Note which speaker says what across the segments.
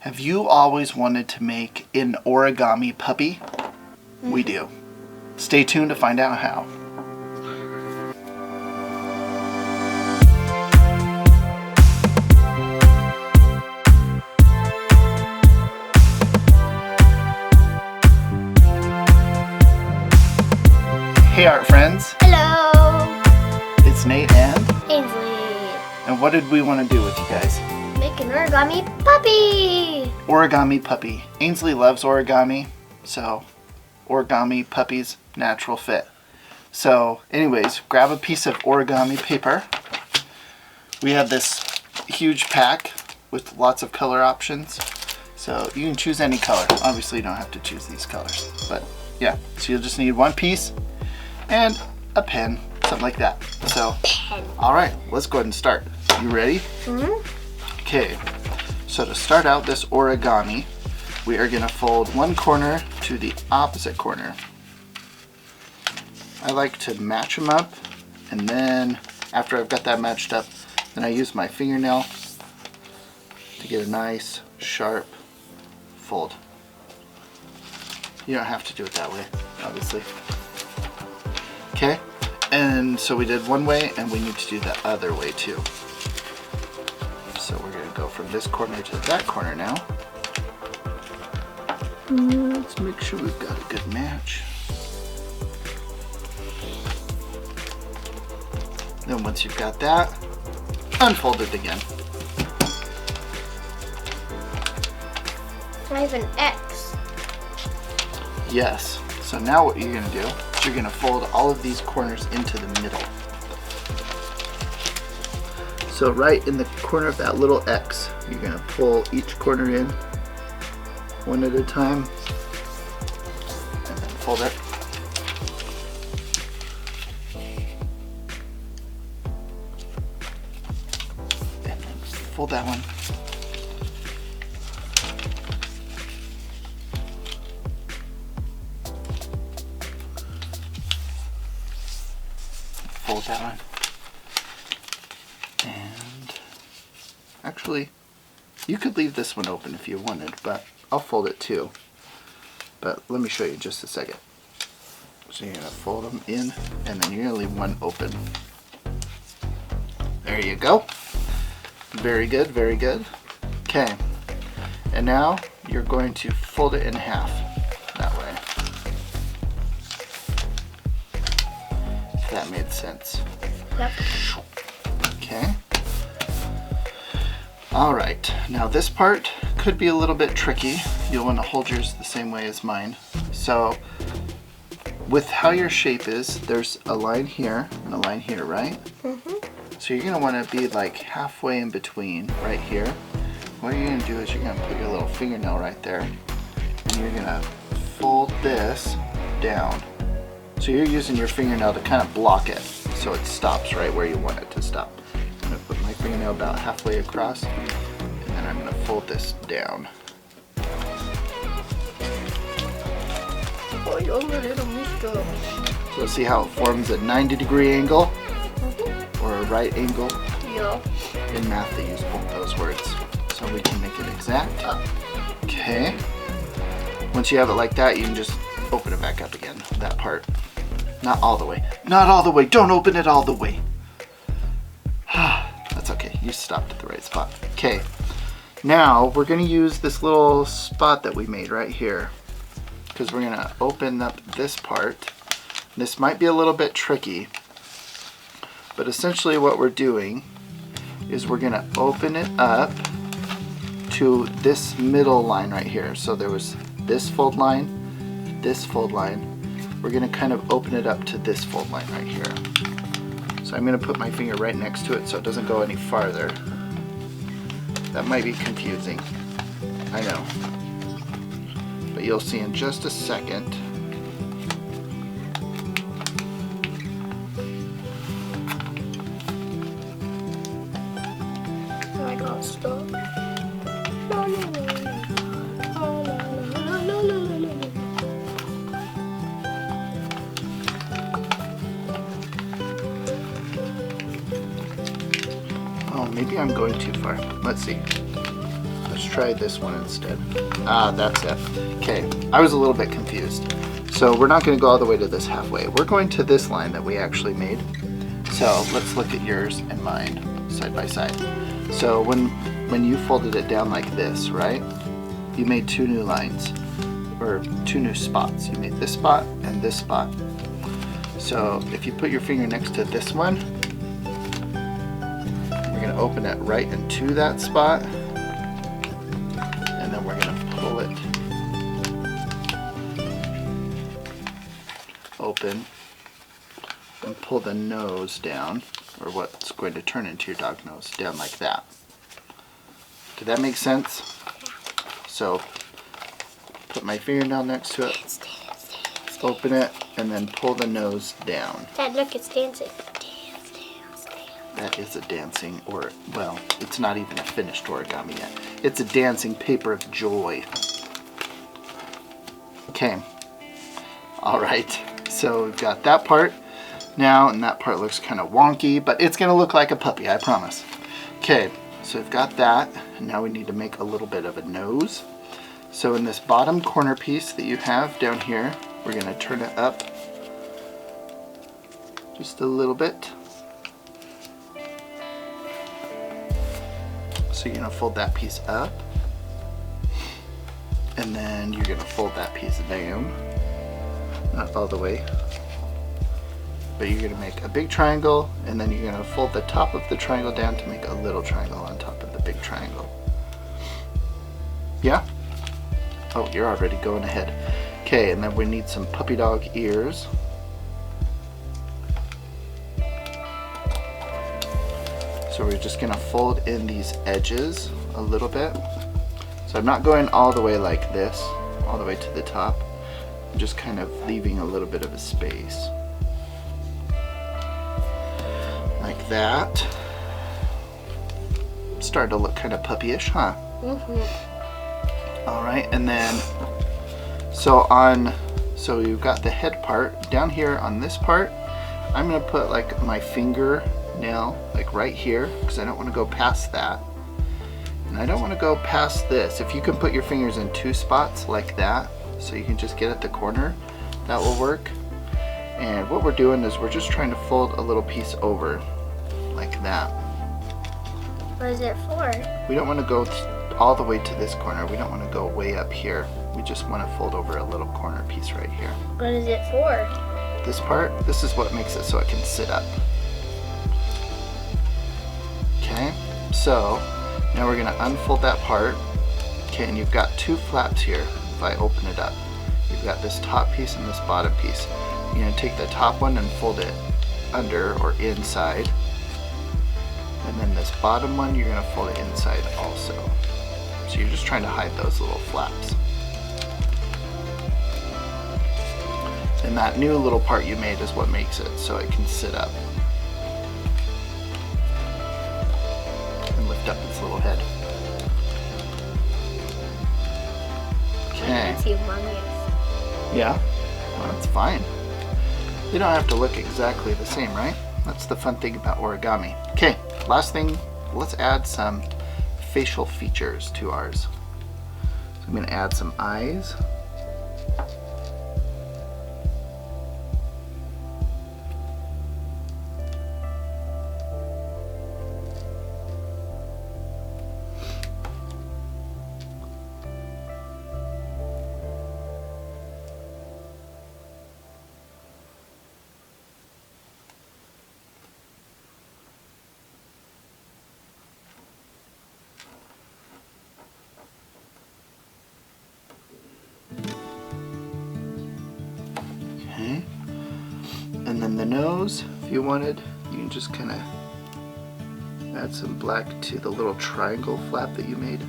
Speaker 1: Have you always wanted to make an origami puppy? We do. Stay tuned to find out how. Hey art friends.
Speaker 2: Hello.
Speaker 1: It's Nate and
Speaker 2: Ainsley.
Speaker 1: And what did we want to do with you guys?
Speaker 2: Make an origami puppy.
Speaker 1: Origami puppy. Ainsley loves origami, so origami puppy's natural fit. So anyways, grab a piece of origami paper. We have this huge pack with lots of color options. So you can choose any color. Obviously you don't have to choose these colors, but yeah. So you'll just need one piece and a pen, something like that. So, all right, let's go ahead and start. You ready? Okay, so to start out this origami, we are gonna fold one corner to the opposite corner. I like to match them up, and then after I've got that matched up, then I use my fingernail to get a nice, sharp fold. You don't have to do it that way, obviously. Okay, and so we did one way, and we need to do the other way too. So we're gonna go from this corner to that corner now. Let's make sure we've got a good match. Then once you've got that, unfold it again.
Speaker 2: I have an X.
Speaker 1: Yes, so now what you're gonna do is you're gonna fold all of these corners into the middle. So right in the corner of that little X, you're gonna pull each corner in one at a time and then fold it. And then fold that one. Fold that one. And actually, you could leave this one open if you wanted, but I'll fold it too. But let me show you just a second. So you're gonna fold them in, and then you're gonna leave one open. There you go. Very good, very good. Okay, and now you're going to fold it in half that way. If that made sense.
Speaker 2: Yep.
Speaker 1: Okay. All right, now this part could be a little bit tricky. You'll want to hold yours the same way as mine. So with how your shape is, there's a line here and a line here, right? So you're gonna want to be like halfway in between right here. What you're gonna do is you're gonna put your little fingernail right there, and you're gonna fold this down. So you're using your fingernail to kind of block it so it stops right where you want it to stop. I'm gonna put my fingernail about halfway across, and then I'm gonna fold this down.
Speaker 2: Oh, you're a little mister.
Speaker 1: So see how it forms a 90-degree angle or a right angle?
Speaker 2: Yeah.
Speaker 1: In math they use both those words, so we can make it exact. Okay. Once you have it like that, you can just open it back up again, that part. Not all the way. Not all the way. Don't open it all the way. That's okay. You stopped at the right spot. Okay. Now we're going to use this little spot that we made right here, because we're going to open up this part. This might be a little bit tricky, but essentially what we're doing is we're going to open it up to this middle line right here. So there was this fold line, this fold line. We're going to kind of open it up to this fold line right here. So I'm going to put my finger right next to it so it doesn't go any farther. That might be confusing, I know, but you'll see in just a second.
Speaker 2: I got stuck.
Speaker 1: Oh, maybe I'm going too far. Let's see. Let's try try this one instead. Ah, that's it. Okay, I was a little bit confused. So we're not going to go all the way to this halfway. We're going to this line that we actually made. So let's look at yours and mine side by side. So when you folded it down like this, right? You made 2 new lines, or 2 new spots. You made this spot and this spot. So if you put your finger next to this one, we're going to open it right into that spot, and then we're going to pull it open and pull the nose down, or what's going to turn into your dog nose, down like that. Did that make sense? So put my fingernail next to it, open it, and then pull the nose down.
Speaker 2: Dad, look, it's dancing.
Speaker 1: That is a dancing, or, well, it's not even a finished origami yet. It's a dancing paper of joy. Okay. All right. So we've got that part now, and that part looks kind of wonky, but it's going to look like a puppy, I promise. Okay. So we've got that, and now we need to make a little bit of a nose. So in this bottom corner piece that you have down here, we're going to turn it up just a little bit. So you're going to fold that piece up, and then you're going to fold that piece down, not all the way, but you're going to make a big triangle, and then you're going to fold the top of the triangle down to make a little triangle on top of the big triangle. Yeah? Oh, you're already going ahead. Okay, and then we need some puppy dog ears. So we're just going to fold in these edges a little bit. So I'm not going all the way like this, all the way to the top. I'm just kind of leaving a little bit of a space. Like that. Starting to look kind of puppyish, huh? Mm-hmm. All right, and then so you've got the head part down here on this part. I'm gonna put like my finger nail like right here because I don't want to go past that, and I don't want to go past this. If you can put your fingers in 2 spots like that, so you can just get at the corner, that will work. And what we're doing is we're just trying to fold a little piece over like that.
Speaker 2: What is it for?
Speaker 1: We don't want to go all the way to this corner. We don't want to go way up here. We just want to fold over a little corner piece right here.
Speaker 2: What is it for?
Speaker 1: This part, this is what makes it so it can sit up. Okay, so now we're going to unfold that part. Okay, and you've got 2 flaps here. If I open it up, you've got this top piece and this bottom piece. You're going to take the top one and fold it under or inside. And then this bottom one, you're going to fold it inside also. So you're just trying to hide those little flaps. And that new little part you made is what makes it so it can sit up and lift up its little head. Okay.
Speaker 2: That's humongous.
Speaker 1: Yeah, well, that's fine. They don't have to look exactly the same, right? That's the fun thing about origami. Okay, last thing, let's add some facial features to ours. So I'm going to add some eyes. Okay, and then the nose, if you wanted, you can just kind of add some black to the little triangle flap that you made.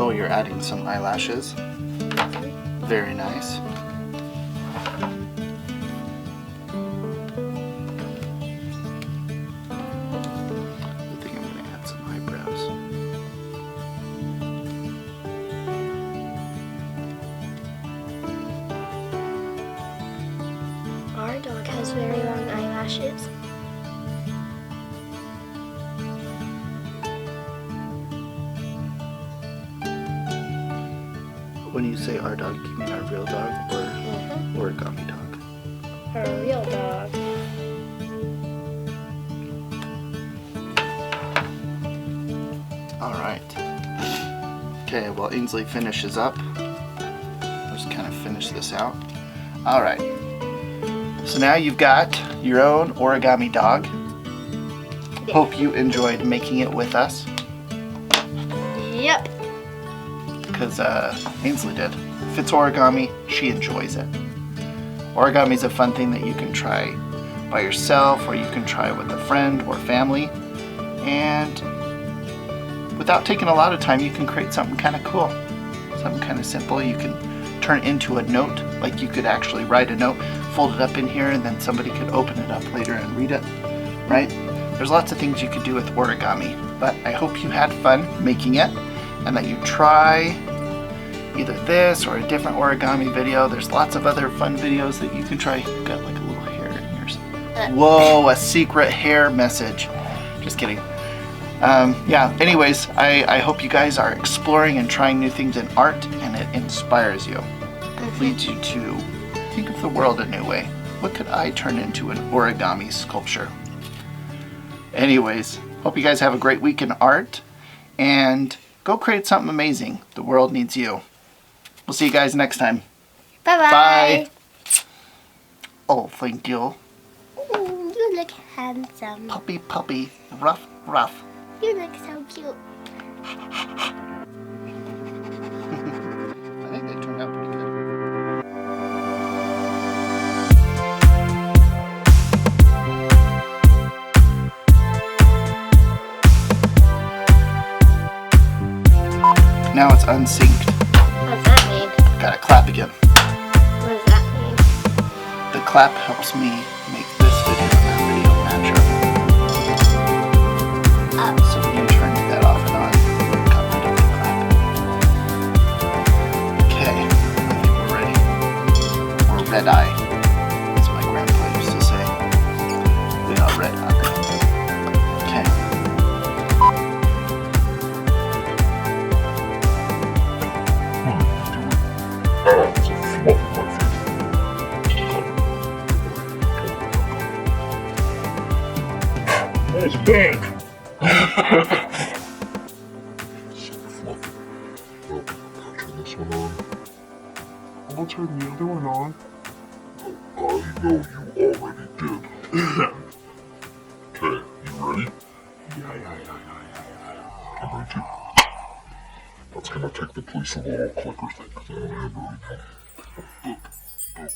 Speaker 1: Oh, you're adding some eyelashes. Very nice. I think I'm going to add some eyebrows.
Speaker 2: Our dog has very long eyelashes.
Speaker 1: When you say our dog, you mean our real dog or Origami Dog?
Speaker 2: Our real dog.
Speaker 1: Alright. Okay, while Ainsley finishes up, I'll just kind of finish this out. Alright. So now you've got your own Origami Dog.
Speaker 2: Yeah.
Speaker 1: Hope you enjoyed making it with us,
Speaker 2: Yep.
Speaker 1: because Ainsley did. If it's origami, she enjoys it. Origami is a fun thing that you can try by yourself, or you can try with a friend or family. And without taking a lot of time, you can create something kind of cool. Something kind of simple. You can turn it into a note, like you could actually write a note, fold it up in here, and then somebody could open it up later and read it, right? There's lots of things you could do with origami, but I hope you had fun making it, and that you try either this or a different origami video. There's lots of other fun videos that you can try. You've got like a little hair in yours. Whoa, a secret hair message. Just kidding. Yeah, anyways, I hope you guys are exploring and trying new things in art, and it inspires you. It leads you to think of the world a new way. What could I turn into an origami sculpture? Anyways, hope you guys have a great week in art, and go create something amazing. The world needs you. We'll see you guys next time.
Speaker 2: Bye-bye.
Speaker 1: Bye. Oh, thank you.
Speaker 2: Ooh, you look handsome.
Speaker 1: Puppy, puppy, rough, rough.
Speaker 2: You look so cute.
Speaker 1: I think they turned out pretty good. Now it's unsynced.
Speaker 2: What does that mean?
Speaker 1: Gotta clap again.
Speaker 2: What does that mean?
Speaker 1: The clap helps me make this video and that video match up.
Speaker 2: Oh.
Speaker 1: So you turn that off and on. Got rid of the clap. Okay, I think we're ready. Or red eye, as my grandpa used to say. We got red eye. Okay.
Speaker 3: Nice bang! Turn this one on. I'm gonna turn the other one on. I know you already did. Okay, you ready? Yeah. I'm ready too. That's gonna take the place of the little clicker thing. So I'm ready. Boop, boop.